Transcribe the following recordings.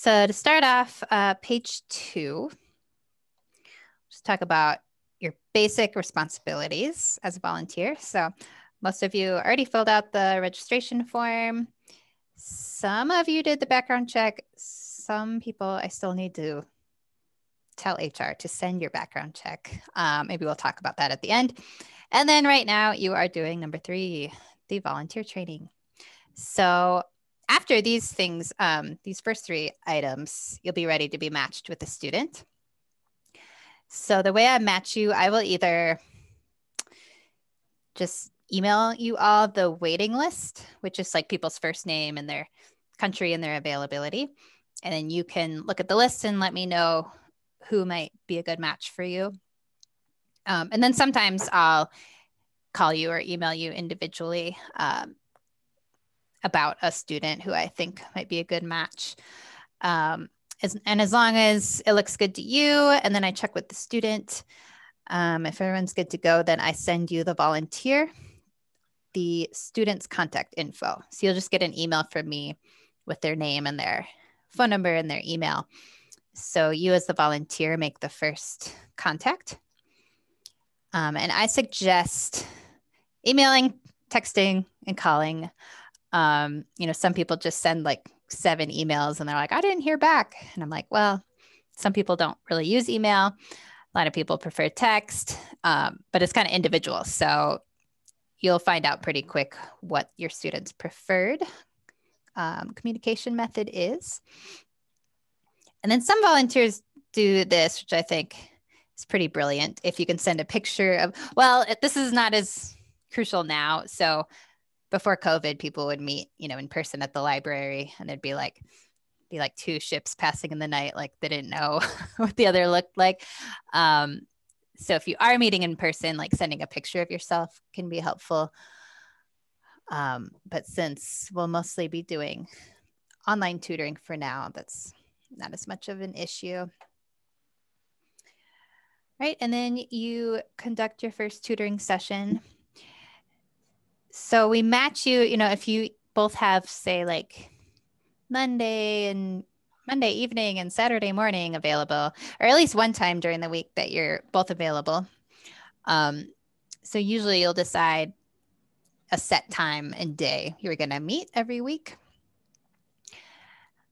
So to start off, page 2, just talk about your basic responsibilities as a volunteer. So most of you already filled out the registration form. Some of you did the background check. Some people I still need to tell HR to send your background check. Maybe we'll talk about that at the end. And then right now you are doing number 3, the volunteer training. So after these things, these first 3 items, you'll be ready to be matched with a student. So the way I match you, I will either just email you all the waiting list, which is like people's first name and their country and their availability. And then you can look at the list and let me know who might be a good match for you. And then sometimes I'll call you or email you individually about a student who I think might be a good match. And as long as it looks good to you, and then I check with the student, if everyone's good to go, then I send you the volunteer, the student's contact info. So you'll just get an email from me with their name and their phone number and their email. So you as the volunteer make the first contact. And I suggest emailing, texting, and calling. Some people just send like 7 emails and they're like, I didn't hear back. And I'm like, well, some people don't really use email. A lot of people prefer text, but it's kind of individual. So you'll find out pretty quick what your students' preferred communication method is. And then some volunteers do this, which I think is pretty brilliant. If you can send a picture of, well, this is not as crucial now. So before COVID, people would meet, in person at the library, and there'd be like 2 ships passing in the night, like they didn't know what the other looked like. So if you are meeting in person, like sending a picture of yourself can be helpful. But since we'll mostly be doing online tutoring for now, that's not as much of an issue. Right, and then you conduct your first tutoring session. So we match you, if you both have, say, like Monday evening and Saturday morning available, or at least one time during the week that you're both available. So usually you'll decide a set time and day you're going to meet every week.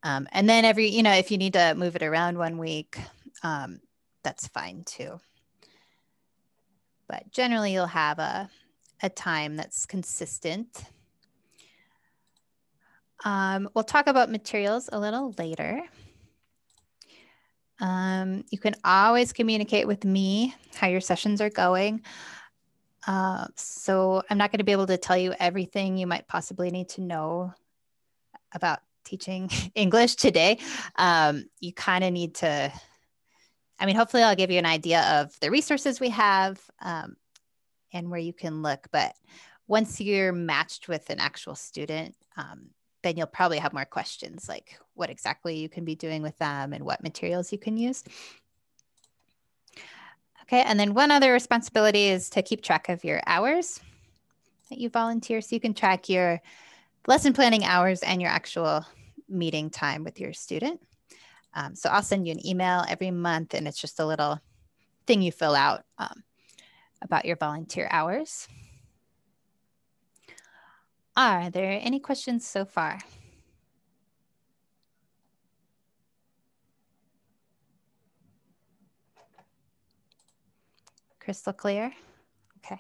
And then if you need to move it around one week, that's fine too. But generally you'll have a time that's consistent. We'll talk about materials a little later. You can always communicate with me how your sessions are going. So I'm not going to be able to tell you everything you might possibly need to know about teaching English today. You kind of need to, hopefully I'll give you an idea of the resources we have and where you can look. But once you're matched with an actual student, then you'll probably have more questions, like what exactly you can be doing with them and what materials you can use. Okay, and then one other responsibility is to keep track of your hours that you volunteer. So you can track your lesson planning hours and your actual meeting time with your student. So I'll send you an email every month, and it's just a little thing you fill out about your volunteer hours. Are there any questions so far? Crystal clear? Okay.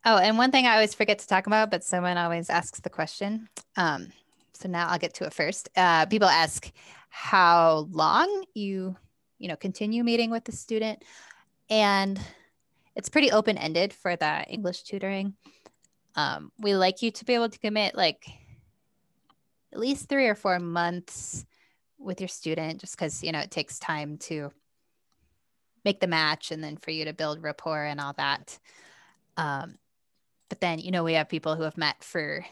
Oh, and one thing I always forget to talk about, but someone always asks the question. So now I'll get to it first. People ask how long you continue meeting with the student. And it's pretty open-ended for the English tutoring. We like you to be able to commit like at least 3 or 4 months with your student, just because, it takes time to make the match and then for you to build rapport and all that. But then, we have people who have met for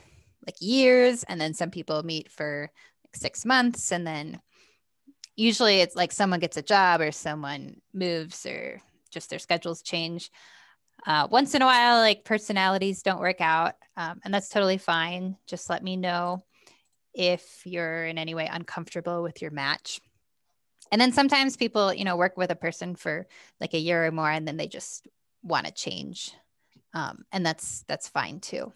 like years, and then some people meet for like 6 months. And then usually it's like someone gets a job or someone moves or just their schedules change. Once in a while, like personalities don't work out, and that's totally fine. Just let me know if you're in any way uncomfortable with your match. And then sometimes people, work with a person for like a year or more, and then they just want to change. And that's fine too.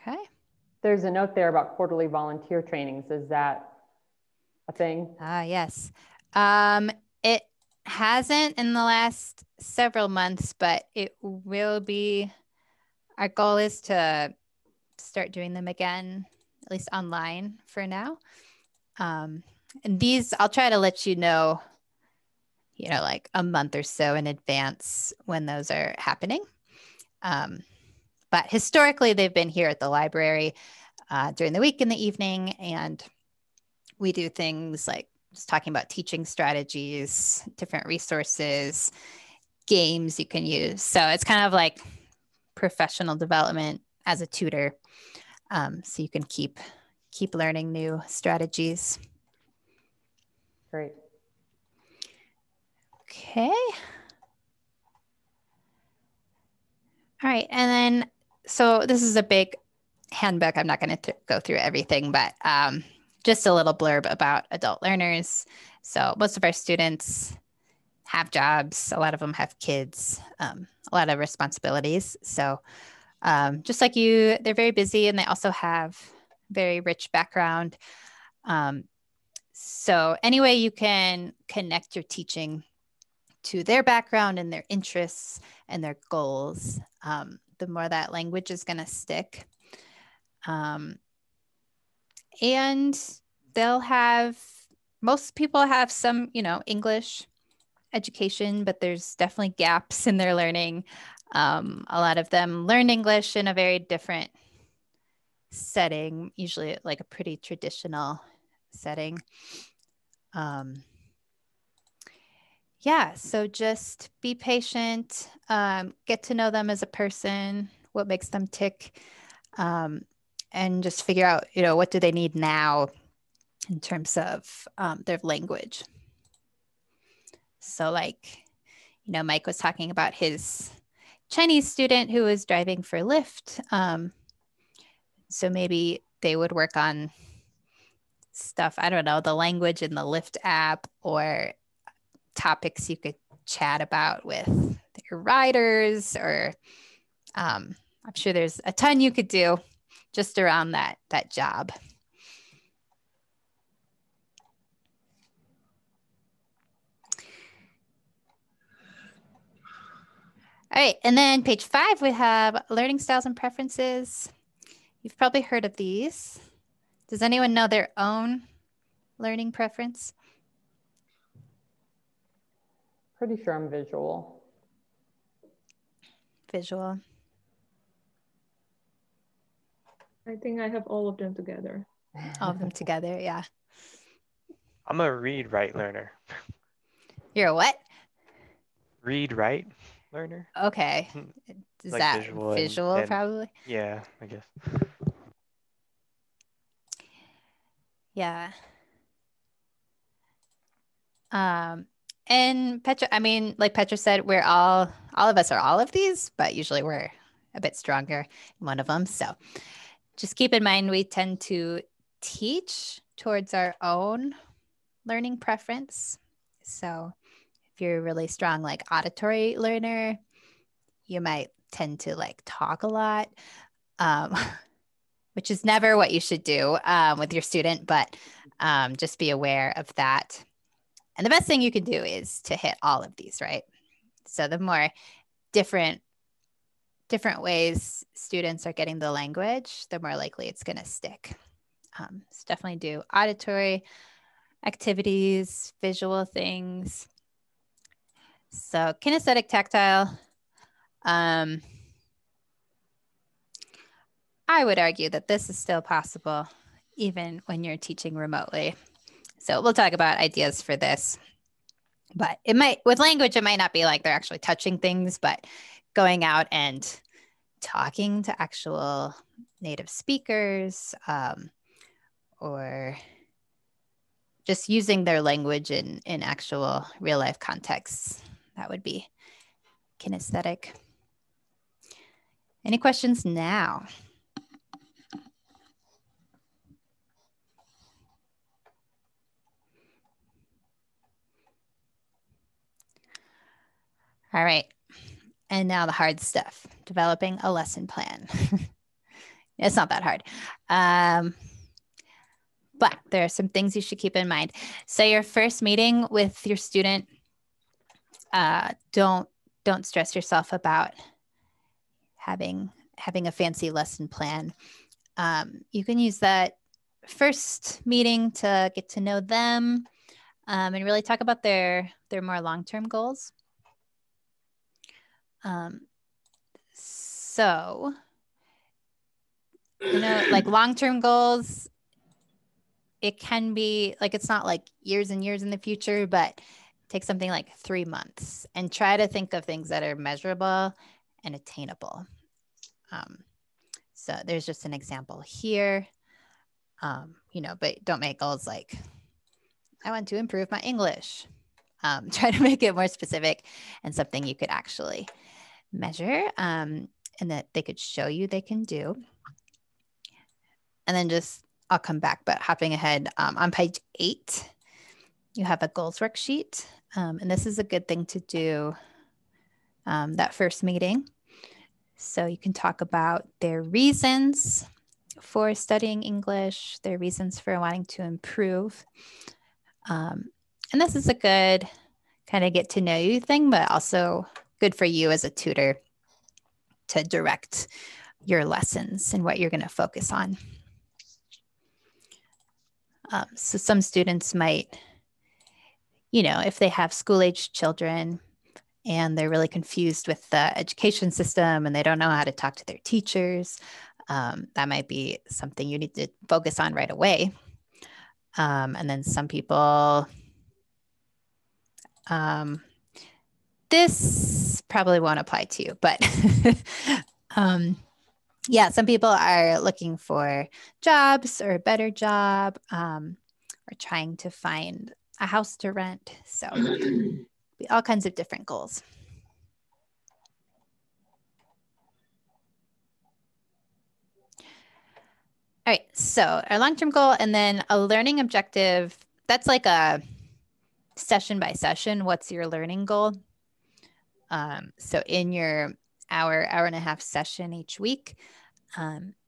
Okay. There's a note there about quarterly volunteer trainings. Is that a thing? Yes. It hasn't in the last several months, but it will be. Our goal is to start doing them again, at least online for now. And these, I'll try to let you know, like a month or so in advance when those are happening. But historically, they've been here at the library during the week in the evening, and we do things like just talking about teaching strategies, different resources, games you can use. So it's kind of like professional development as a tutor, so you can keep learning new strategies. Great. Okay. All right. And then, so this is a big handbook. I'm not going to go through everything, but just a little blurb about adult learners. So most of our students have jobs. A lot of them have kids, a lot of responsibilities. So just like you, they're very busy, and they also have very rich background. So any way you can connect your teaching to their background and their interests and their goals, the more that language is going to stick. And most people have some, English education, but there's definitely gaps in their learning. A lot of them learn English in a very different setting, usually like a pretty traditional setting. Yeah, so just be patient, get to know them as a person, what makes them tick, and just figure out, what do they need now in terms of their language. So like, Mike was talking about his Chinese student who was driving for Lyft. So maybe they would work on stuff, I don't know, the language in the Lyft app, or topics you could chat about with your riders, or I'm sure there's a ton you could do just around that job. All right, and then page 5, we have learning styles and preferences. You've probably heard of these. Does anyone know their own learning preference? Pretty sure I'm visual. Visual. I think I have all of them together. All of them together, yeah. I'm a read-write learner. You're a what? Read-write learner. Okay. Is Like that visual and probably? Yeah, I guess. Yeah. And Petra, I mean, like Petra said, we're all of us are all of these, but usually we're a bit stronger in one of them. So just keep in mind, we tend to teach towards our own learning preference. So if you're a really strong, like auditory learner, you might tend to like talk a lot, which is never what you should do with your student, but just be aware of that. And the best thing you can do is to hit all of these, right? So the more different ways students are getting the language, the more likely it's going to stick. So definitely do auditory activities, visual things. So kinesthetic, tactile. I would argue that this is still possible even when you're teaching remotely. So we'll talk about ideas for this. But with language, it might not be like they're actually touching things, but going out and talking to actual native speakers, or just using their language in actual real life contexts. That would be kinesthetic. Any questions now? All right. And now the hard stuff, developing a lesson plan. It's not that hard. But there are some things you should keep in mind. So your first meeting with your student, don't stress yourself about having a fancy lesson plan. You can use that first meeting to get to know them and really talk about their more long-term goals. So, like long-term goals, it can be like, it's not like years and years in the future, but take something like 3 months and try to think of things that are measurable and attainable. So there's just an example here, but don't make goals like, I want to improve my English. Try to make it more specific and something you could actually measure and that they could show you they can do. And then I'll come back, but hopping ahead, on page 8, you have a goals worksheet. And this is a good thing to do that first meeting. So you can talk about their reasons for studying English, their reasons for wanting to improve. And this is a good kind of get to know you thing, but also good for you as a tutor to direct your lessons and what you're going to focus on. So some students might, if they have school-aged children and they're really confused with the education system and they don't know how to talk to their teachers, that might be something you need to focus on right away. And then some people, this probably won't apply to you, but yeah, some people are looking for jobs or a better job, or trying to find a house to rent. So all kinds of different goals. All right, so our long-term goal and then a learning objective, that's like a session by session. What's your learning goal? So in your hour and a half session each week,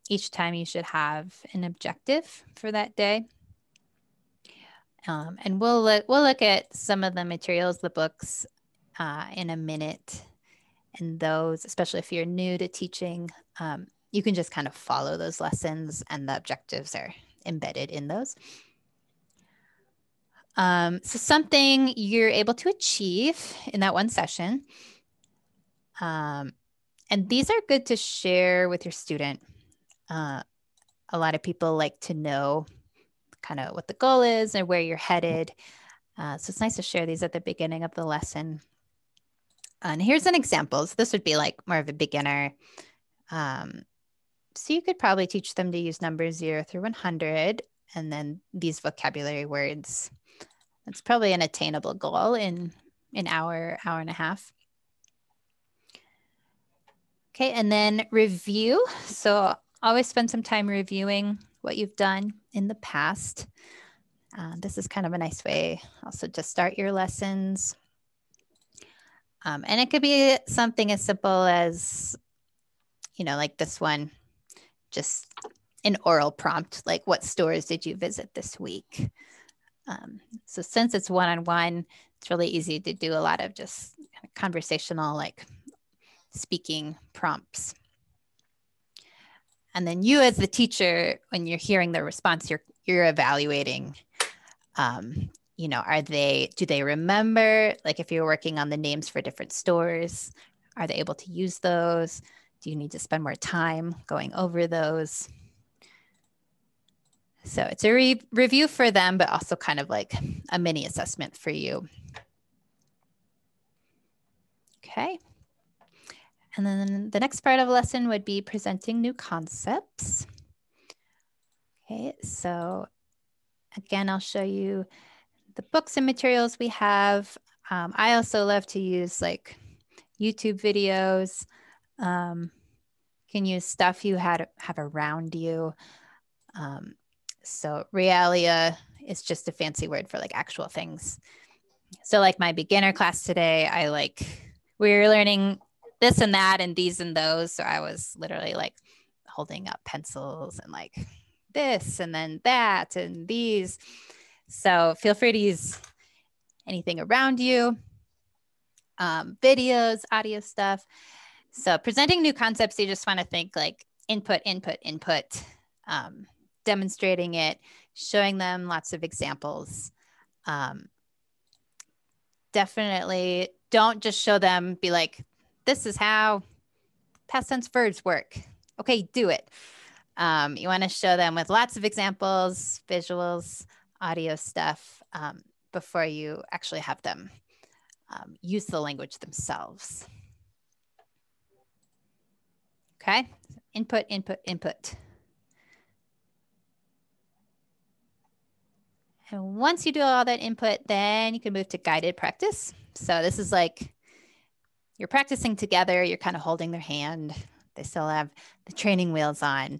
each time you should have an objective for that day. And we'll look at some of the materials, the books, in a minute. And those, especially if you're new to teaching, you can just kind of follow those lessons and the objectives are embedded in those. So something you're able to achieve in that one session. And these are good to share with your student. A lot of people like to know kind of what the goal is and where you're headed. So it's nice to share these at the beginning of the lesson. And here's an example. So this would be like more of a beginner. So you could probably teach them to use numbers 0 through 100, and then these vocabulary words. That's probably an attainable goal in an hour and a half. Okay, and then review. So always spend some time reviewing what you've done in the past. This is kind of a nice way also to start your lessons. And it could be something as simple as, like this one, just an oral prompt, like what stores did you visit this week? So since it's one-on-one, it's really easy to do a lot of just kind of conversational, like speaking prompts. And then you as the teacher, when you're hearing the response, you're evaluating, do they remember, like if you're working on the names for different stores, are they able to use those? Do you need to spend more time going over those? So it's a review for them, but also kind of like a mini assessment for you. Okay. And then the next part of a lesson would be presenting new concepts. Okay, so again, I'll show you the books and materials we have. I also love to use like YouTube videos. Can use stuff you have around you. So realia is just a fancy word for like actual things. So like my beginner class today, we're learning this and that and these and those. So I was literally like holding up pencils and like this and then that and these. So feel free to use anything around you, videos, audio stuff. So presenting new concepts, you just want to think like input, input, input, demonstrating it, showing them lots of examples. Definitely don't just show them, be like, this is how past tense verbs work. Okay, do it. You want to show them with lots of examples, visuals, audio stuff before you actually have them use the language themselves. Okay, input, input, input. And once you do all that input, then you can move to guided practice. So this is like you're practicing together, you're kind of holding their hand. They still have the training wheels on.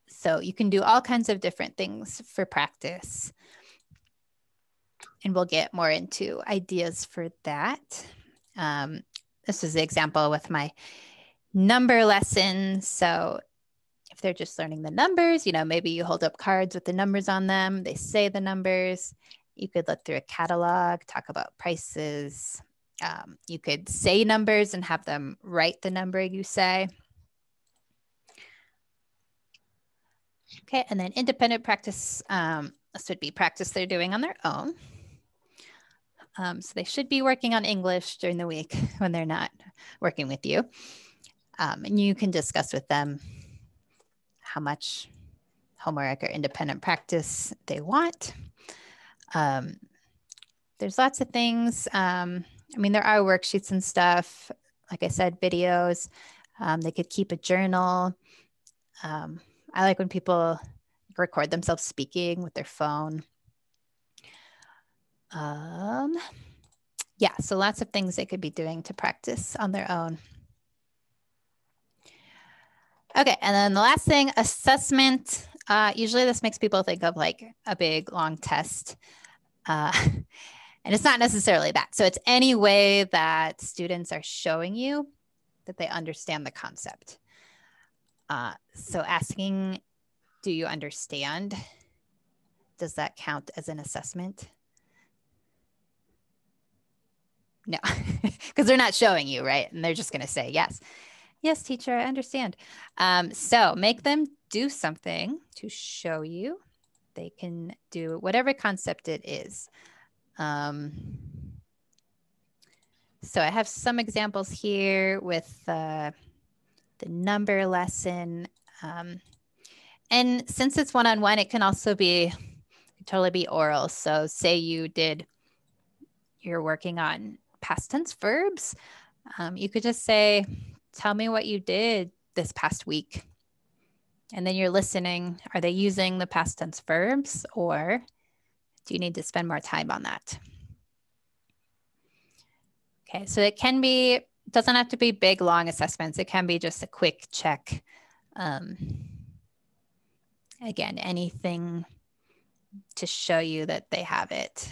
So you can do all kinds of different things for practice. And we'll get more into ideas for that. This is the example with my number lesson. So if they're just learning the numbers, you know, maybe you hold up cards with the numbers on them. They say the numbers. You could look through a catalog, talk about prices. You could say numbers and have them write the number you say. Okay, and then independent practice. This would be practice they're doing on their own. So they should be working on English during the week when they're not working with you. And you can discuss with them how much homework or independent practice they want. There's lots of things. I mean, there are worksheets and stuff. Like I said, videos. They could keep a journal. I like when people record themselves speaking with their phone. Yeah, so lots of things they could be doing to practice on their own. Okay, and then the last thing, assessment. Usually this makes people think of like a big long test. And it's not necessarily that. So it's any way that students are showing you that they understand the concept. So asking, do you understand? Does that count as an assessment? No, because they're not showing you, right? And they're just going to say, yes. Yes, teacher, I understand. So make them do something to show you. They can do whatever concept it is. So I have some examples here with the number lesson. And since it's one-on-one, it can also be totally be oral. So say you're working on past tense verbs. You could just say, tell me what you did this past week. And then you're listening. Are they using the past tense verbs, or do you need to spend more time on that? Okay, so it can be, doesn't have to be big, long assessments. It can be just a quick check. Again, anything to show you that they have it.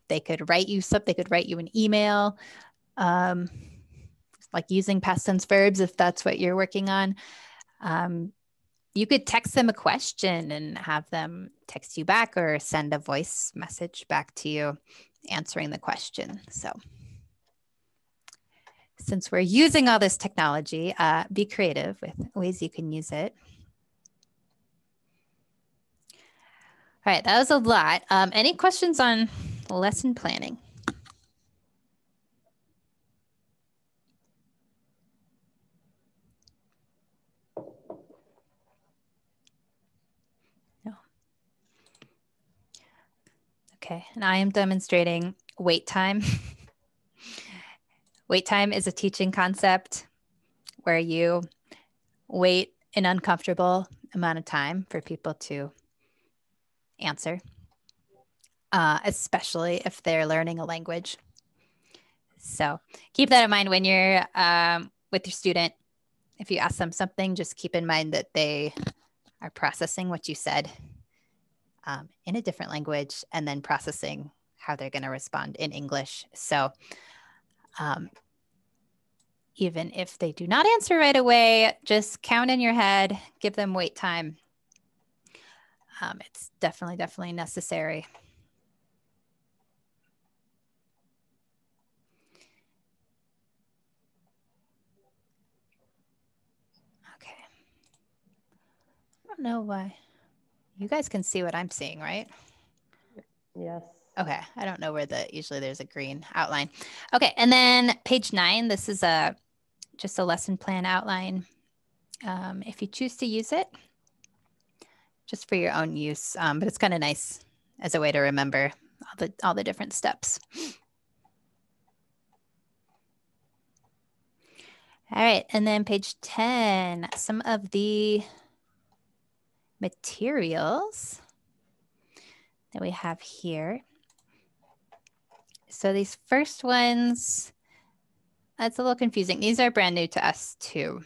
They could write you something, they could write you an email, like using past tense verbs if that's what you're working on. You could text them a question and have them text you back or send a voice message back to you answering the question. So since we're using all this technology, be creative with ways you can use it. All right, that was a lot. Any questions on lesson planning? No. Okay, and I am demonstrating wait time. Wait time is a teaching concept where you wait an uncomfortable amount of time for people to answer, especially if they're learning a language. So keep that in mind when you're with your student. If you ask them something, just keep in mind that they are processing what you said in a different language and then processing how they're going to respond in English. So even if they do not answer right away, just count in your head, give them wait time. It's definitely necessary. Okay. I don't know why. You guys can see what I'm seeing, right? Yes. Okay. I don't know where usually there's a green outline. Okay. And then page 9, this is just a lesson plan outline. If you choose to use it, just for your own use, but it's kind of nice as a way to remember all the different steps. All right, and then page 10, some of the materials that we have here. So these first ones, it's a little confusing. These are brand new to us too.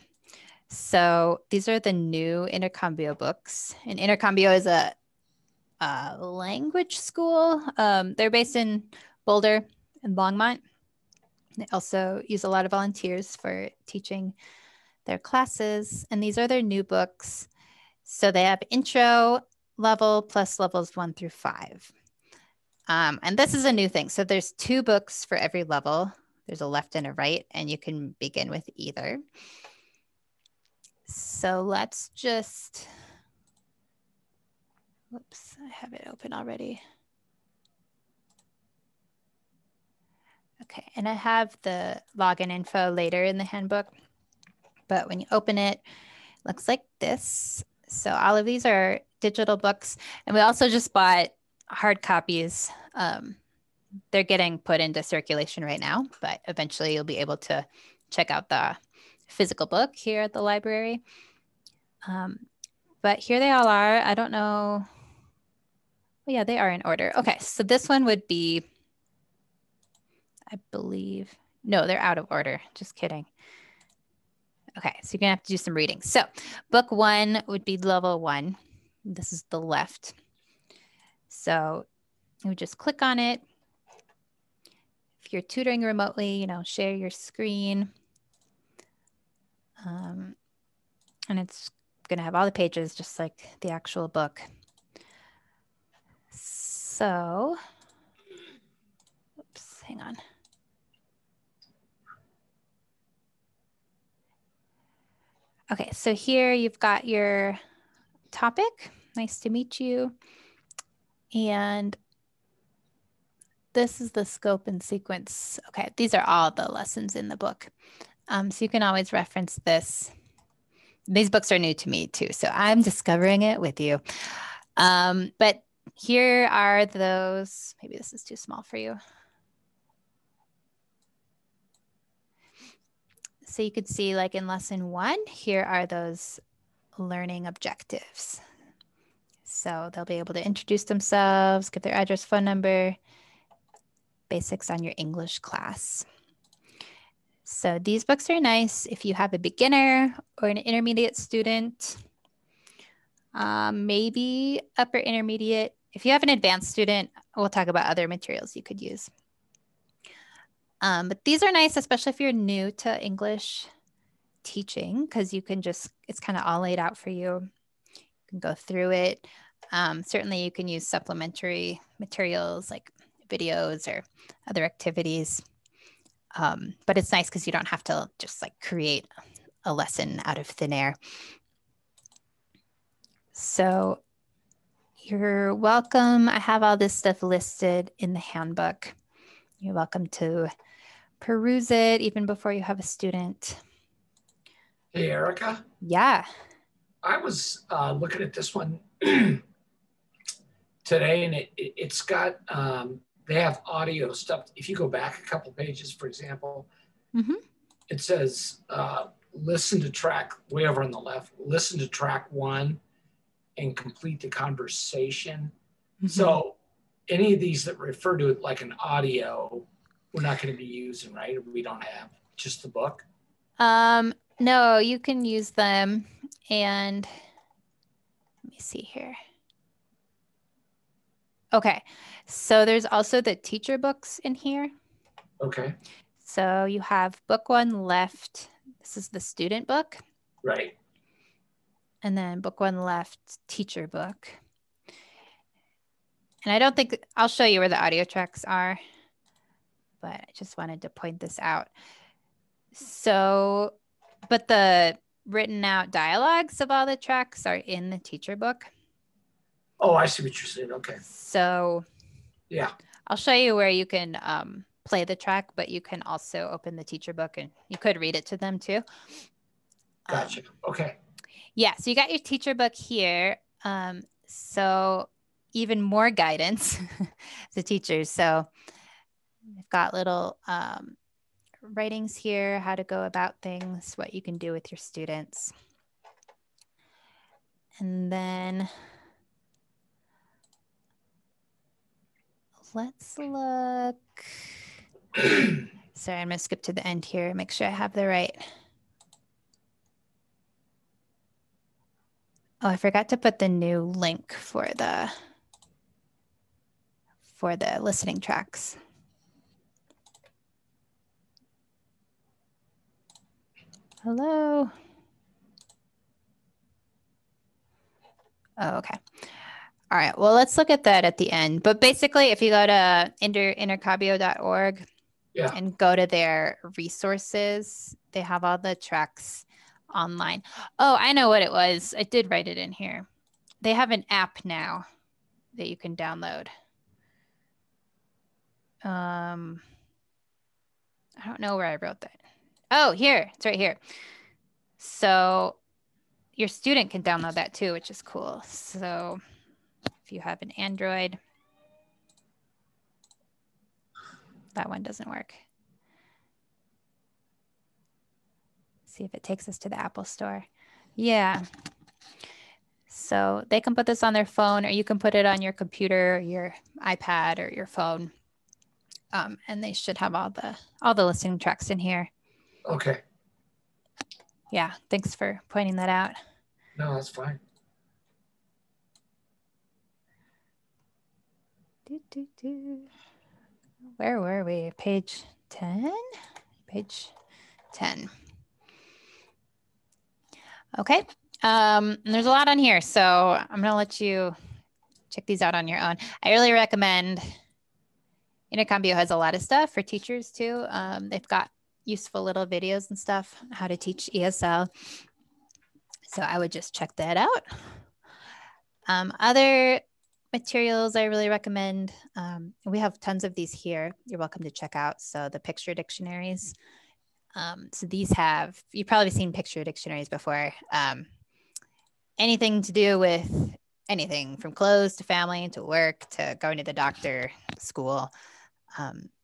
So these are the new Intercombio books. And Intercombio is a language school. They're based in Boulder and Longmont. They also use a lot of volunteers for teaching their classes. And these are their new books. So they have intro level plus levels 1 through 5. And this is a new thing. So there's 2 books for every level. There's a left and a right, and you can begin with either. So let's just, whoops, I have it open already. Okay, and I have the login info later in the handbook, but when you open it, it looks like this. So all of these are digital books, and we also just bought hard copies. They're getting put into circulation right now, but eventually you'll be able to check out the physical book here at the library. But here they all are. I don't know. Well, yeah, they are in order. Okay, so this one would be, I believe, no, they're out of order. Just kidding. Okay, so you're gonna have to do some reading. So book 1 would be level 1. This is the left. So you would just click on it. If you're tutoring remotely, share your screen. And it's gonna have all the pages just like the actual book. So, oops, hang on. Okay, so here you've got your topic. Nice to meet you. And this is the scope and sequence. Okay, these are all the lessons in the book. So you can always reference this. These books are new to me too, so I'm discovering it with you. But here are those, maybe this is too small for you. So you could see like in lesson 1, here are those learning objectives. So they'll be able to introduce themselves, give their address, phone number, basics on your English class. So these books are nice if you have a beginner or an intermediate student, maybe upper intermediate. If you have an advanced student, we'll talk about other materials you could use. But these are nice, especially if you're new to English teaching, because you can just, it's kind of all laid out for you. You can go through it. Certainly you can use supplementary materials like videos or other activities. But it's nice because you don't have to just like create a lesson out of thin air. So you're welcome. I have all this stuff listed in the handbook. You're welcome to peruse it even before you have a student. Hey, Erica. Yeah. I was looking at this one today, and it's got, they have audio stuff. If you go back a couple pages, for example, it says, listen to track, way over on the left, listen to track 1 and complete the conversation. So any of these that refer to it like an audio, we're not going to be using, right? We don't have just the book. No, you can use them. And let me see here. Okay. So there's also the teacher books in here. Okay, So you have book 1 left. This is the student book. right. And then book 1 left, teacher book. And I don't think, I'll show you where the audio tracks are, but I just wanted to point this out. So, but the written out dialogues of all the tracks are in the teacher book. Oh, I see what you're saying. Okay. So Yeah. I'll show you where you can play the track, but you can also open the teacher book and you could read it to them too. Gotcha. Okay. Yeah, so you got your teacher book here. So even more guidance to teachers. So I've got little writings here, how to go about things, what you can do with your students. And then let's look. Sorry, I'm going to skip to the end here, make sure I have the right. Oh, I forgot to put the new link for the listening tracks. Hello. Oh, okay. All right. Well, let's look at that at the end. But basically, if you go to intercombio.org and go to their resources, they have all the tracks online. Oh, I know what it was. I did write it in here. They have an app now that you can download. I don't know where I wrote that. Oh, here. It's right here. So your student can download that too, which is cool. So if you have an Android, that one doesn't work. See if it takes us to the Apple Store. Yeah. So they can put this on their phone, or you can put it on your computer, or your iPad, or your phone. And they should have all the listening tracks in here. Okay. Yeah, thanks for pointing that out. No, that's fine. Where were we? Page 10? Page 10. Okay. There's a lot on here, so I'm going to let you check these out on your own. I really recommend, Intercombio has a lot of stuff for teachers too. They've got useful little videos and stuff, how to teach ESL. So I would just check that out. Other materials I really recommend, we have tons of these here. You're welcome to check out. So the picture dictionaries. So these have, you've probably seen picture dictionaries before. Anything to do with anything from clothes to family to work to going to the doctor, school.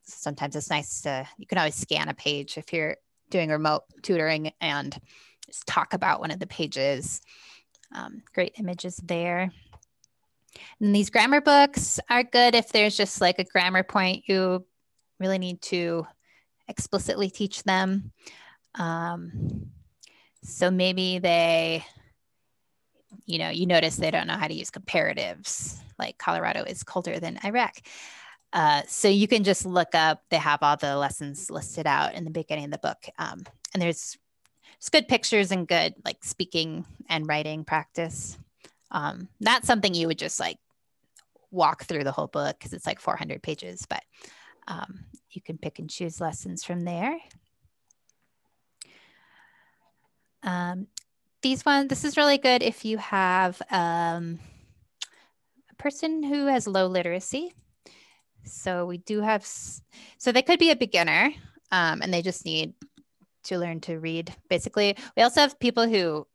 Sometimes it's nice to, you can always scan a page if you're doing remote tutoring and just talk about one of the pages. Great images there. And these grammar books are good if there's just like a grammar point you really need to explicitly teach them. So maybe they, you notice they don't know how to use comparatives, like Colorado is colder than Iraq. So you can just look up, they have all the lessons listed out in the beginning of the book. And there's good pictures and good like speaking and writing practice. Not something you would just like walk through the whole book because it's like 400 pages, but you can pick and choose lessons from there. This is really good if you have a person who has low literacy. So we do have, so they could be a beginner and they just need to learn to read. Basically, we also have people who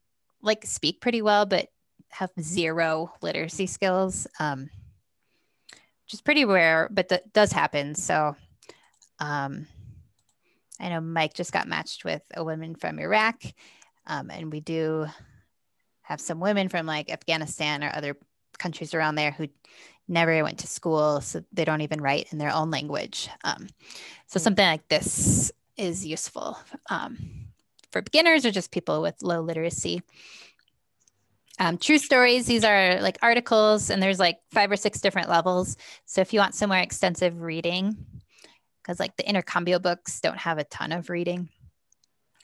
like speak pretty well, but have zero literacy skills, which is pretty rare, but that does happen. So I know Mike just got matched with a woman from Iraq, and we do have some women from like Afghanistan or other countries around there who never went to school, so they don't even write in their own language. So something like this is useful for beginners or just people with low literacy. True stories, these are like articles, and there's like 5 or 6 different levels. So if you want some more extensive reading, because like the Intercombio books don't have a ton of reading.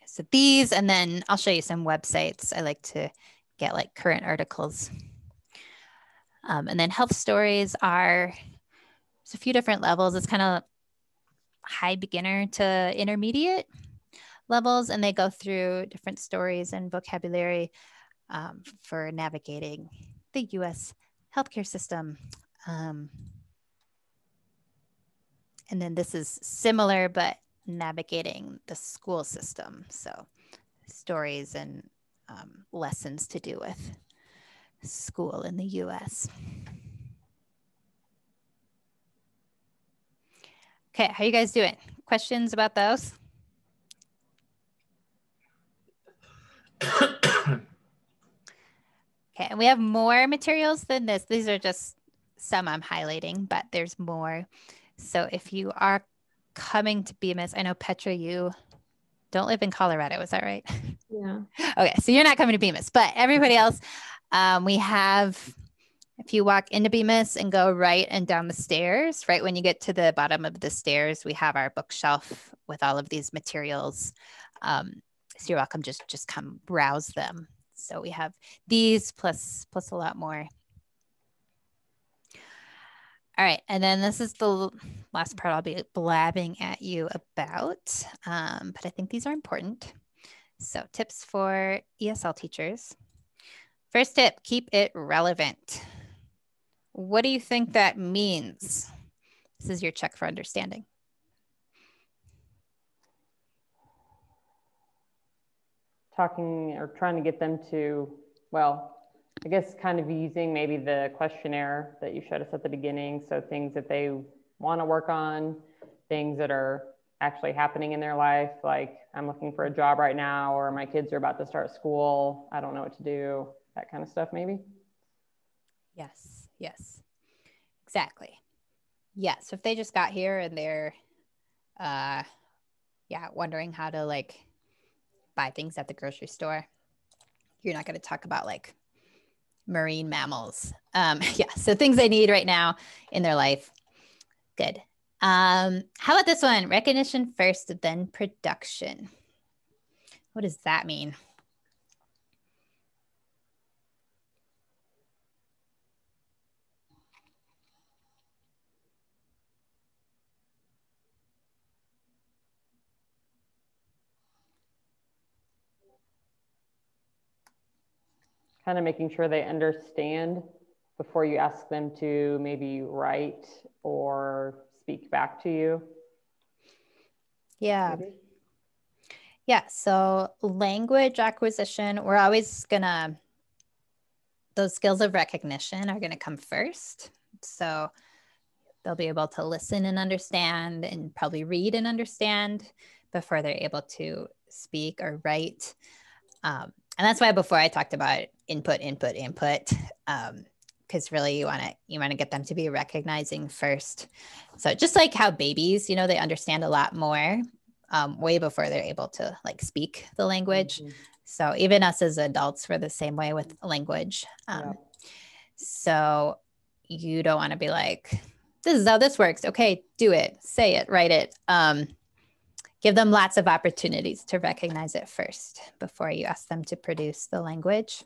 So these, and then I'll show you some websites. I like to get like current articles. And then health stories are, there's a few different levels. It's kind of high beginner to intermediate levels, and they go through different stories and vocabulary for navigating the US healthcare system. And then this is similar, but navigating the school system. So stories and lessons to do with school in the US. Okay, how you guys doing? Questions about those? Okay, and we have more materials than this. These are just some I'm highlighting, but there's more. So if you are coming to Bemis, I know Petra, you don't live in Colorado, is that right? Yeah. Okay, so you're not coming to Bemis, but everybody else, we have, if you walk into Bemis and go right and down the stairs, right when you get to the bottom of the stairs, we have our bookshelf with all of these materials. So you're welcome, just come browse them. So we have these plus a lot more. All right, and then this is the last part I'll be blabbing at you about, but I think these are important. So tips for ESL teachers. First tip, keep it relevant. What do you think that means? This is your check for understanding. Talking or trying to get them to, well, I guess kind of using maybe the questionnaire that you showed us at the beginning. So things that they want to work on, things that are actually happening in their life. Like I'm looking for a job right now, or my kids are about to start school. I don't know what to do, that kind of stuff maybe. Yes, yes, exactly. Yeah, so if they just got here and they're, wondering how to like buy things at the grocery store, you're not going to talk about like marine mammals. So things they need right now in their life. Good. How about this one? Recognition first, then production. What does that mean? Kind of making sure they understand before you ask them to maybe write or speak back to you. Yeah. Maybe. Yeah. So language acquisition, we're always gonna, those skills of recognition are gonna come first. So they'll be able to listen and understand and probably read and understand before they're able to speak or write. And that's why before I talked about input, because really you want to get them to be recognizing first. So just like how babies, they understand a lot more way before they're able to like speak the language. Mm-hmm. So even us as adults, we're the same way with language. So you don't want to be like, this is how this works. Okay, do it, say it, write it. Give them lots of opportunities to recognize it first before you ask them to produce the language.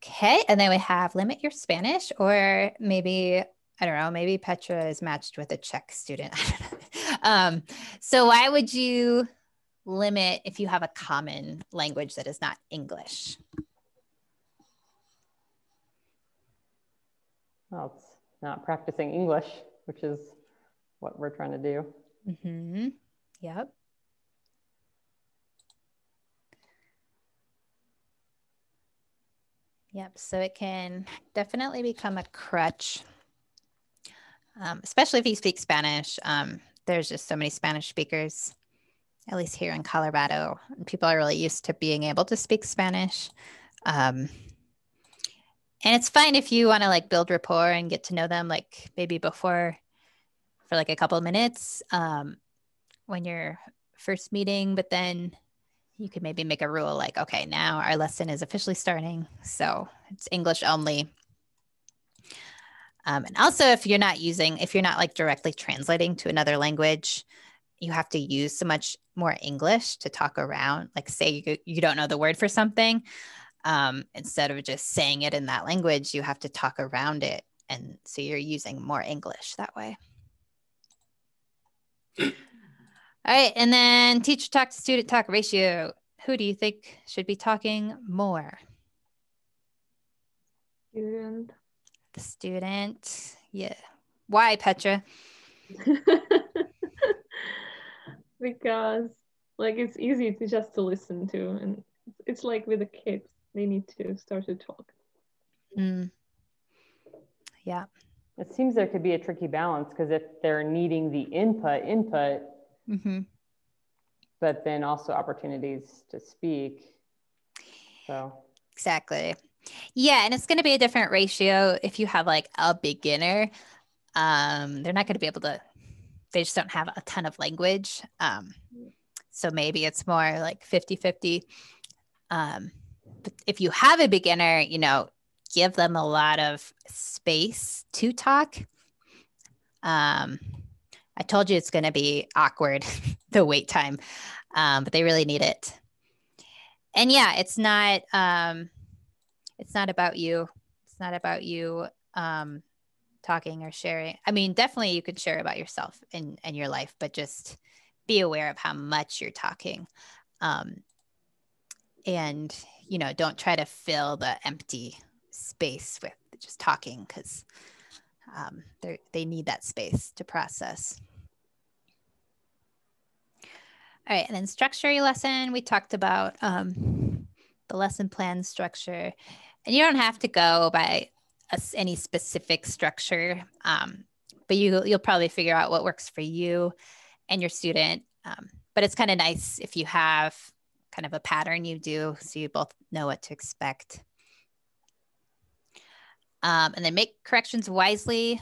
Okay, and then we have limit your Spanish, or maybe, I don't know, maybe Petra is matched with a Czech student. So why would you limit if you have a common language that is not English? Well, it's not practicing English, which is what we're trying to do. Mm-hmm. Yep. Yep. So it can definitely become a crutch, especially if you speak Spanish. There's just so many Spanish speakers, at least here in Colorado. And people are really used to being able to speak Spanish. And it's fine if you want to like build rapport and get to know them, like maybe before for like a couple of minutes when you're first meeting, but then You could maybe make a rule like, okay, now our lesson is officially starting, so it's English only. And also, if you're not like directly translating to another language, you have to use so much more English to talk around. Like, say you don't know the word for something, instead of just saying it in that language, you have to talk around it, and so you're using more English that way. All right, and then teacher talk to student talk ratio. Who do you think should be talking more? Student. The student. Yeah. Why, Petra? Because like it's easy to just to listen to, and it's like with the kids, they need to start to talk. Yeah. It seems there could be a tricky balance, because if they're needing the input, but then also opportunities to speak. So Exactly. Yeah, and it's going to be a different ratio if you have like a beginner. They're not going to be able to, they just don't have a ton of language. So maybe it's more like 50-50. But if you have a beginner, you know, give them a lot of space to talk. I told you it's going to be awkward, the wait time, but they really need it. And yeah, it's not about you. It's not about you talking or sharing. I mean, definitely you could share about yourself and your life, but just be aware of how much you're talking. And, you know, don't try to fill the empty space with just talking, because they need that space to process. All right, and then structure your lesson. We talked about the lesson plan structure, and you don't have to go by any specific structure, but you'll probably figure out what works for you and your student. But it's kind of nice if you have kind of a pattern you do, so you both know what to expect. And then make corrections wisely.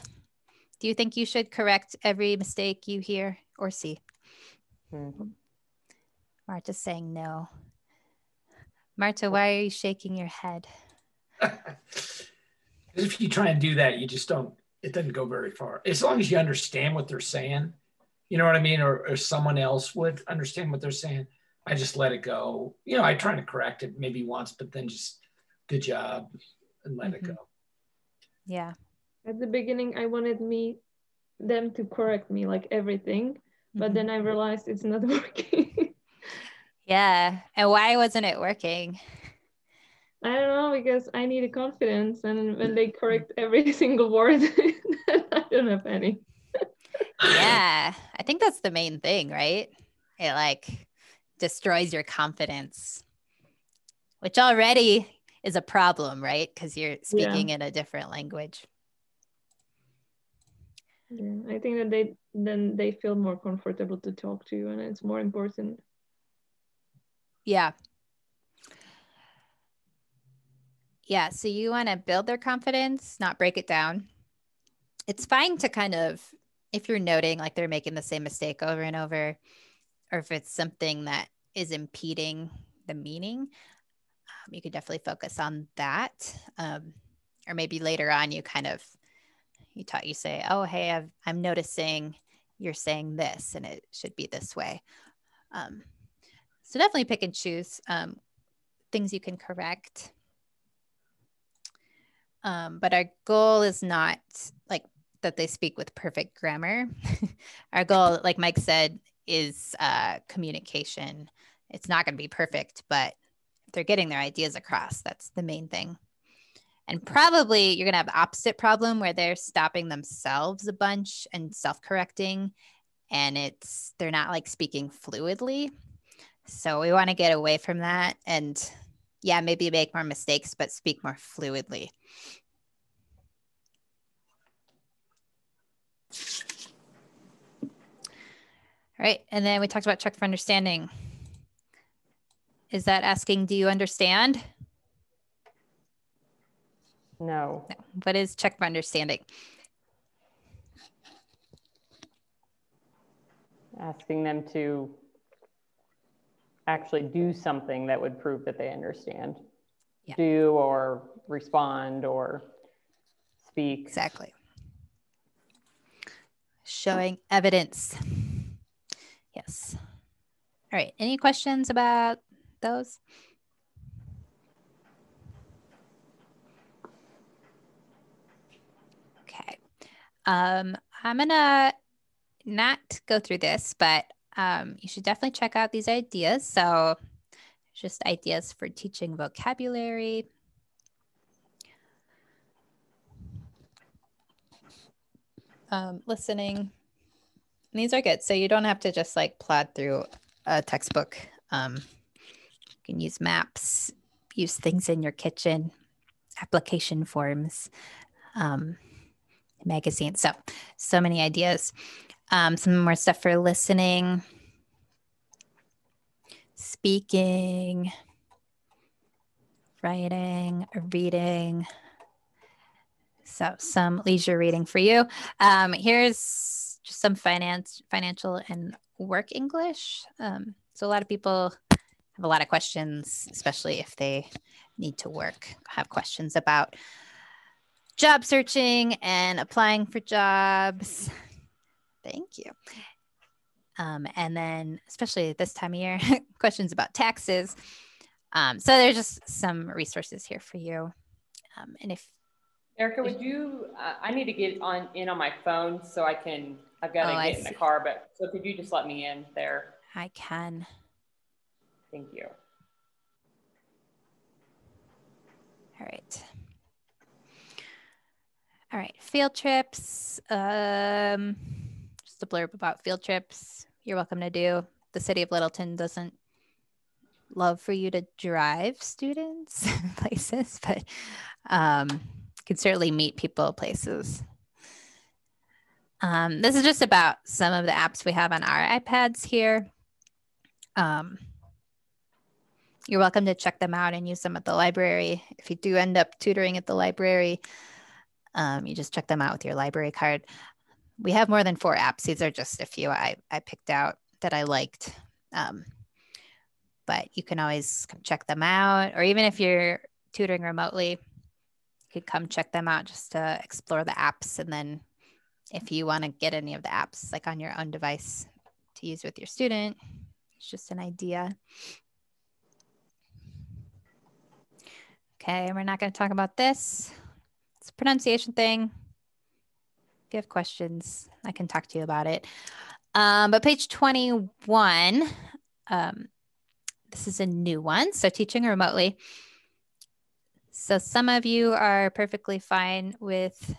Do you think you should correct every mistake you hear or see? Marta's saying no. Marta, why are you shaking your head? If you try and do that, you just don't, it doesn't go very far. As long as you understand what they're saying, you know what I mean? Or someone else would understand what they're saying. I just let it go. You know, I try to correct it maybe once, but then just good job and let it go. Yeah. At the beginning, I wanted them to correct me like everything, but then I realized it's not working. Yeah. And why wasn't it working? I don't know, because I need a confidence, and when they correct every single word, I don't have any. Yeah. I think that's the main thing, right? It like destroys your confidence, which already is a problem, right? Because you're speaking in a different language. Yeah, I think that they feel more comfortable to talk to you, and it's more important. Yeah. Yeah. So you want to build their confidence, not break it down. It's fine to kind of, if you're noting like they're making the same mistake over and over, or if it's something that is impeding the meaning, you could definitely focus on that. Or maybe later on you say, oh, hey, I'm noticing you're saying this and it should be this way. So definitely pick and choose things you can correct. But our goal is not like that they speak with perfect grammar. Our goal, like Mike said, is communication. It's not going to be perfect, but if they're getting their ideas across, that's the main thing. And probably you're going to have the opposite problem where they're stopping themselves a bunch and self-correcting, and they're not like speaking fluidly. So we want to get away from that, and yeah, maybe make more mistakes, but speak more fluidly. All right, and then we talked about check for understanding. Is that asking, do you understand? No. What is check for understanding? Asking them to actually do something that would prove that they understand. Yeah. Do or respond or speak. Exactly. Showing evidence. Yes. All right. Any questions about those? Okay. I'm gonna not go through this, but you should definitely check out these ideas. So just ideas for teaching vocabulary. Listening. And these are good. So you don't have to just like plod through a textbook. You can use maps, use things in your kitchen, application forms, magazines. So many ideas. Some more stuff for listening, speaking, writing, reading. So some leisure reading for you. Here's just some financial and work English. So a lot of people have a lot of questions, especially if they need to work, have questions about job searching and applying for jobs. Thank you. And then especially this time of year, questions about taxes. So there's just some resources here for you. And if Erica, would you, I need to get in on my phone so I've got to get in the car, but so could you just let me in there? I can. Thank you. All right. All right, field trips. Just a blurb about field trips. You're welcome to do. The city of Littleton doesn't love for you to drive students places, but you can certainly meet people places. This is just about some of the apps we have on our iPads here. You're welcome to check them out and use them at the library. If you do end up tutoring at the library, you just check them out with your library card. We have more than 4 apps. These are just a few I picked out that I liked. But you can always come check them out. Or even if you're tutoring remotely, you could come check them out just to explore the apps. And then if you want to get any of the apps like on your own device to use with your student, it's just an idea. Okay, we're not going to talk about this. It's a pronunciation thing. If you have questions, I can talk to you about it. But page 21, this is a new one. So teaching remotely. So some of you are perfectly fine with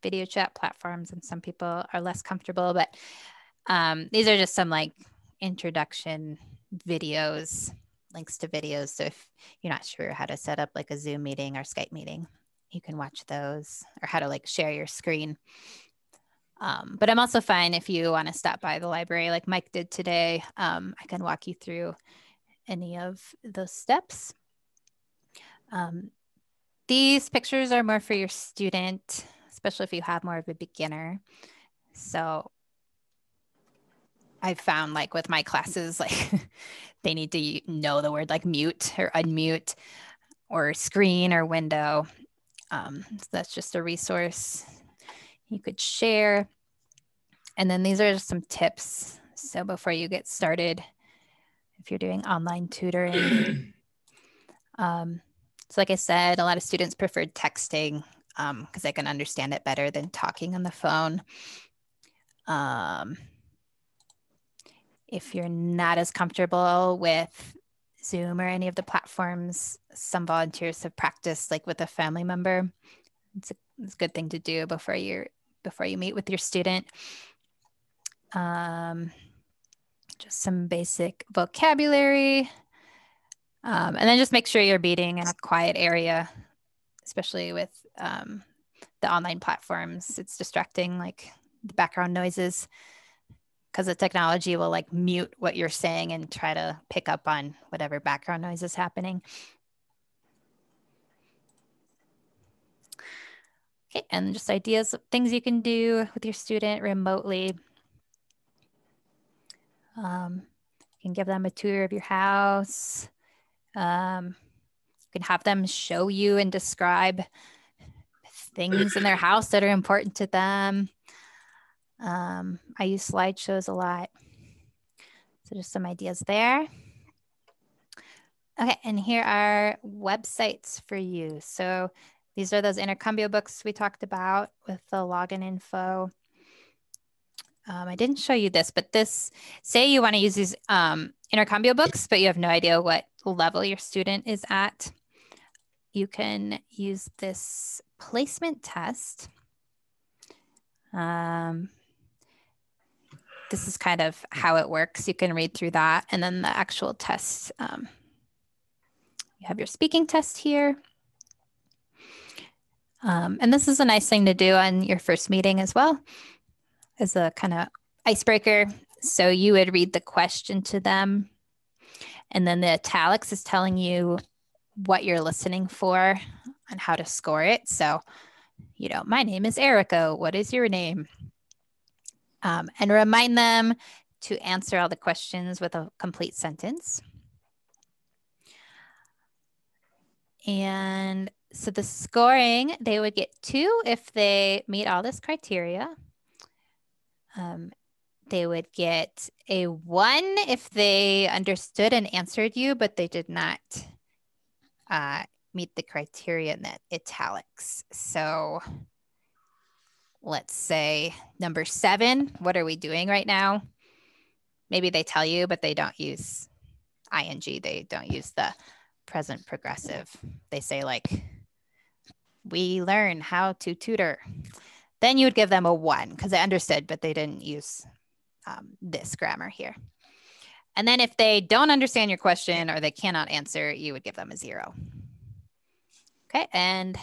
video chat platforms and some people are less comfortable, but these are just some like introduction videos, links to videos. So if you're not sure how to set up like a Zoom meeting or Skype meeting, you can watch those, or how to like share your screen. But I'm also fine if you want to stop by the library like Mike did today. I can walk you through any of those steps. These pictures are more for your student, especially if you have more of a beginner. So I've found like with my classes, like they need to know the word like mute or unmute or screen or window. So that's just a resource you could share. And then these are just some tips. So before you get started, if you're doing online tutoring, so like I said, a lot of students preferred texting because they can understand it better than talking on the phone. If you're not as comfortable with Zoom or any of the platforms, some volunteers have practiced like with a family member. It's a good thing to do before you meet with your student. Just some basic vocabulary. And then just make sure you're being in a quiet area, especially with the online platforms. It's distracting, like the background noises, because the technology will like mute what you're saying and try to pick up on whatever background noise is happening. Okay, and just ideas of things you can do with your student remotely. You can give them a tour of your house. You can have them show you and describe things in their house that are important to them. I use slideshows a lot. So just some ideas there. Okay, and here are websites for you. So these are those Intercombio books we talked about with the login info. I didn't show you this, but this, say you want to use these Intercombio books, but you have no idea what level your student is at. You can use this placement test. This is kind of how it works. You can read through that. And then the actual test, you have your speaking test here. And this is a nice thing to do on your first meeting as well, as a kind of icebreaker. So you would read the question to them, and then the italics is telling you what you're listening for and how to score it. So, you know, my name is Erica. What is your name? And remind them to answer all the questions with a complete sentence. And so the scoring, they would get 2 if they meet all this criteria. They would get a 1 if they understood and answered you, but they did not meet the criteria in that italics. So let's say number 7, what are we doing right now? Maybe they tell you, but they don't use ing. They don't use the present progressive. They say like, we learn how to tutor. Then you would give them a 1 because they understood, but they didn't use this grammar here. And then if they don't understand your question or they cannot answer, you would give them a 0. Okay, and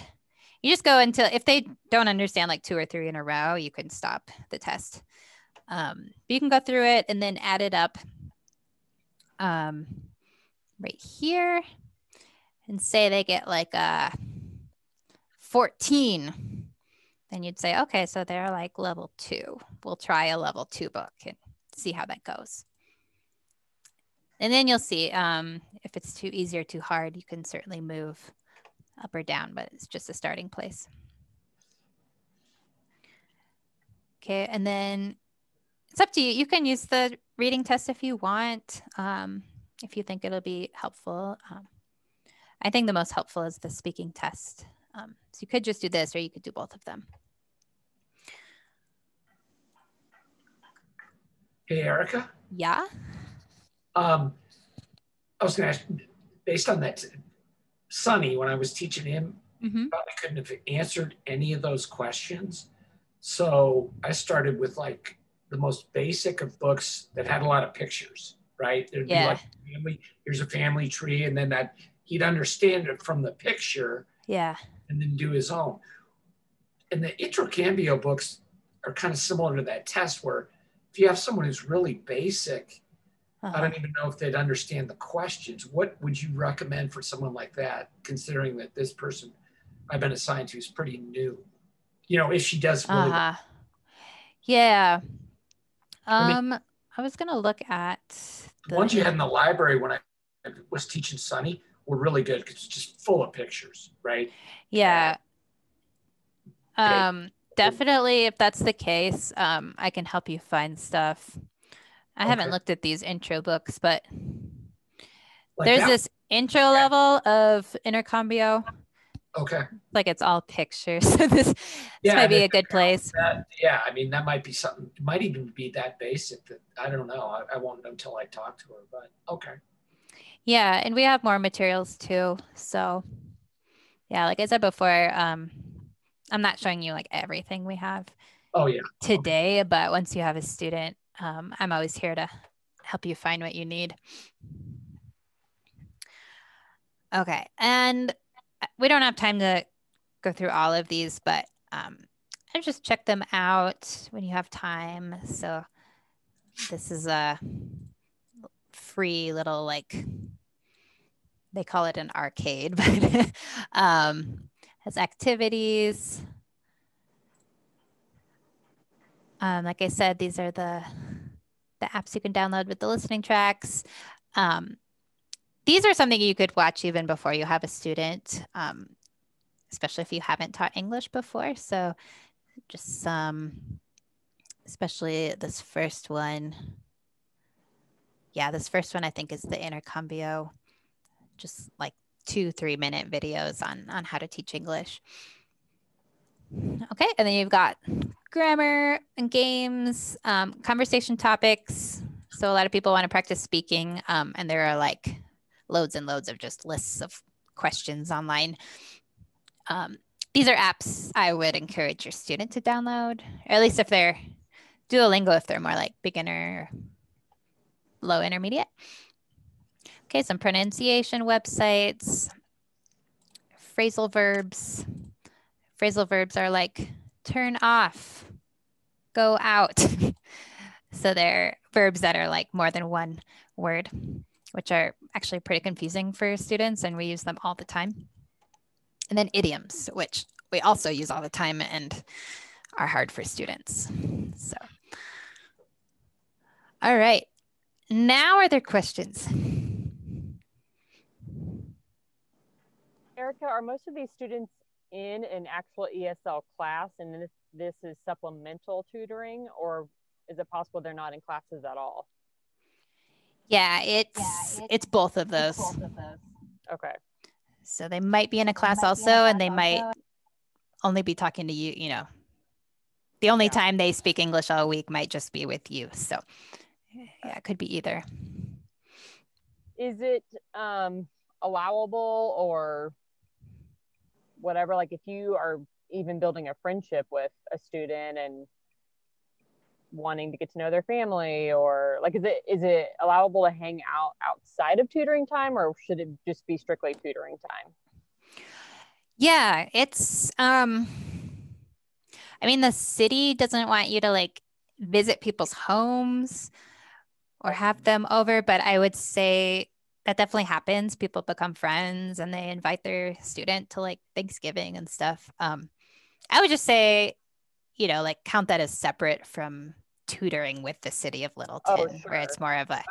you just go until, if they don't understand like 2 or 3 in a row, you can stop the test. But you can go through it and then add it up right here and say they get like a 14. Then you'd say, okay, so they're like level 2. We'll try a level 2 book and see how that goes. And then you'll see if it's too easy or too hard, you can certainly move up or down, but it's just a starting place. Okay, and then it's up to you. You can use the reading test if you want, if you think it'll be helpful. I think the most helpful is the speaking test. So you could just do this, or you could do both of them. Hey, Erica. Yeah. I was going to ask, based on that, Sonny, when I was teaching him, probably couldn't have answered any of those questions. So I started with like the most basic of books that had a lot of pictures, right? There'd be like family, here's a family tree, and then that he'd understand it from the picture, and then do his own. And the Intercombio books are kind of similar to that test, where if you have someone who's really basic, I don't even know if they'd understand the questions. What would you recommend for someone like that, considering that this person I've been assigned to is pretty new? You know, if she does really well. Yeah. I mean, I was going to look at the ones you had in the library when I was teaching Sonny were really good because it's just full of pictures, right? Yeah. Definitely, if that's the case, I can help you find stuff. I haven't looked at these intro books, but like there's this intro level of Intercombio. Okay. Like it's all pictures. So this might be a good place. I mean, that might be something. It might even be that basic that I don't know. I won't know until I talk to her, but okay. Yeah, and we have more materials too. So yeah, like I said before, I'm not showing you like everything we have today, but once you have a student, I'm always here to help you find what you need. Okay, and we don't have time to go through all of these, but I just check them out when you have time. So this is a free little, like, they call it an arcade, but has activities. Like I said, these are the the apps you can download with the listening tracks. These are something you could watch even before you have a student, especially if you haven't taught English before. So just especially this first one. Yeah, this first one I think is the Intercombio, just like 2-3 minute videos on how to teach English. Okay, and then you've got grammar and games, conversation topics. So a lot of people want to practice speaking, and there are like loads and loads of just lists of questions online. These are apps I would encourage your student to download, or at least if they're Duolingo, if they're more like beginner, low intermediate. Okay, some pronunciation websites, phrasal verbs. Phrasal verbs are like turn off, go out. So they're verbs that are like more than one word, which are actually pretty confusing for students, and we use them all the time. And then idioms, which we also use all the time and are hard for students. So, all right. Now are there questions? Erica, are most of these students in an actual ESL class and this is supplemental tutoring, or is it possible they're not in classes at all? Yeah, it's both of those. Okay. So they might be in a class also, and they might only be talking to you, you know. The only time they speak English all week might just be with you. So yeah, it could be either. Is it allowable or whatever, like if you are even building a friendship with a student and wanting to get to know their family, or like is it allowable to hang out outside of tutoring time, or should it just be strictly tutoring time? Yeah, it's I mean, the city doesn't want you to like visit people's homes or have them over, but I would say that definitely happens. People become friends and they invite their student to like Thanksgiving and stuff. I would just say, you know, like count that as separate from tutoring with the city of Littleton, where it's more of a,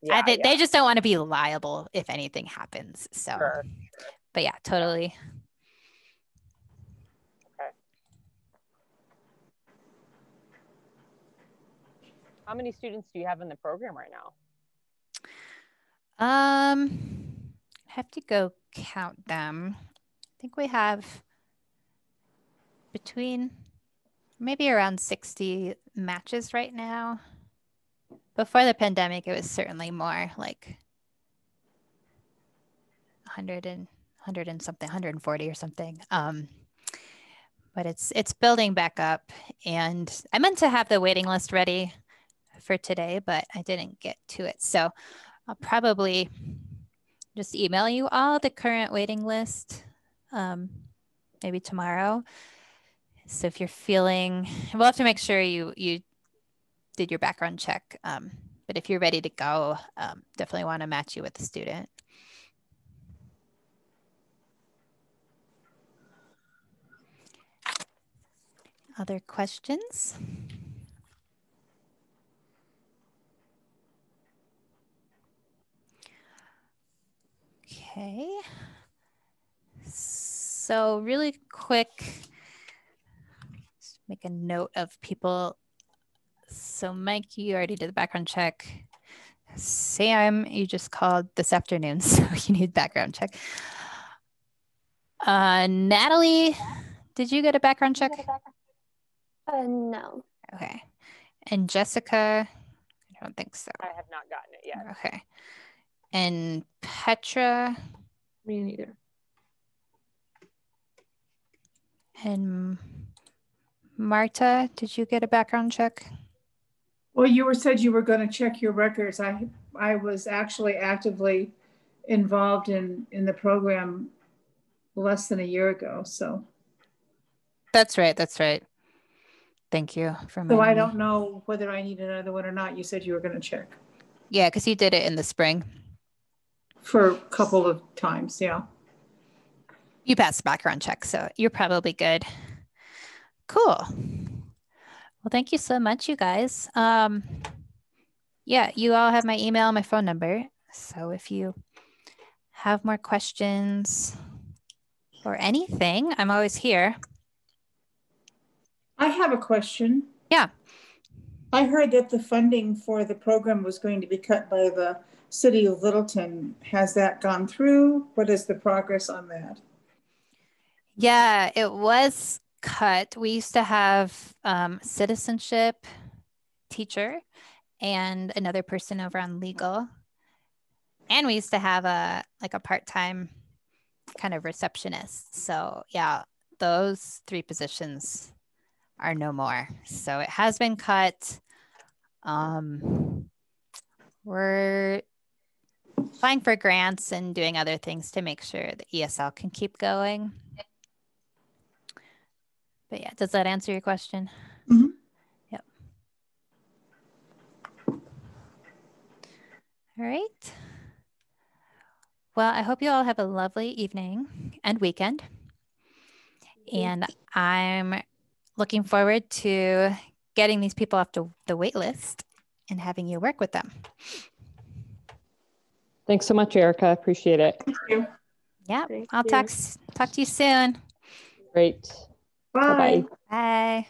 they just don't want to be liable if anything happens. So, but yeah, totally. Okay. How many students do you have in the program right now? I have to go count them. I think we have between maybe around 60 matches right now. Before the pandemic, it was certainly more like 100 and something, 140 or something. But it's building back up, and I meant to have the waiting list ready for today, but I didn't get to it. So I'll probably just email you all the current waiting list, maybe tomorrow. So if you're feeling, we'll have to make sure you did your background check. But if you're ready to go, definitely want to match you with the student. Other questions? Okay. So really quick, just make a note of people. So Mike, you already did the background check. Sam, you just called this afternoon, so you need background check. Natalie, did you get a background check? No. Okay. And Jessica, I don't think so. I have not gotten it yet. Okay. And Petra? Me neither. And Marta, did you get a background check? Well, you said you were going to check your records. I was actually actively involved in the program less than a year ago. So that's right. That's right. Thank you for So I don't know whether I need another one or not. You said you were going to check. Yeah, because you did it in the spring. For a couple of times, yeah. You passed the background check, so you're probably good. Cool. Well, thank you so much, you guys. Yeah, you all have my email, my phone number. So if you have more questions or anything, I'm always here. I have a question. Yeah. I heard that the funding for the program was going to be cut by the city of Littleton. Has that gone through? What is the progress on that? Yeah, it was cut. We used to have citizenship teacher and another person over on legal. And we used to have a part-time kind of receptionist. So yeah, those 3 positions are no more. So it has been cut. We're applying for grants and doing other things to make sure the ESL can keep going. But yeah, does that answer your question? Mm-hmm. Yep. All right. Well, I hope you all have a lovely evening and weekend. And I'm looking forward to getting these people off the wait list and having you work with them. Thanks so much, Erica. Appreciate it. Thank you. Yeah, Thank I'll you. talk to you soon. Great. Bye. Bye-bye. Bye.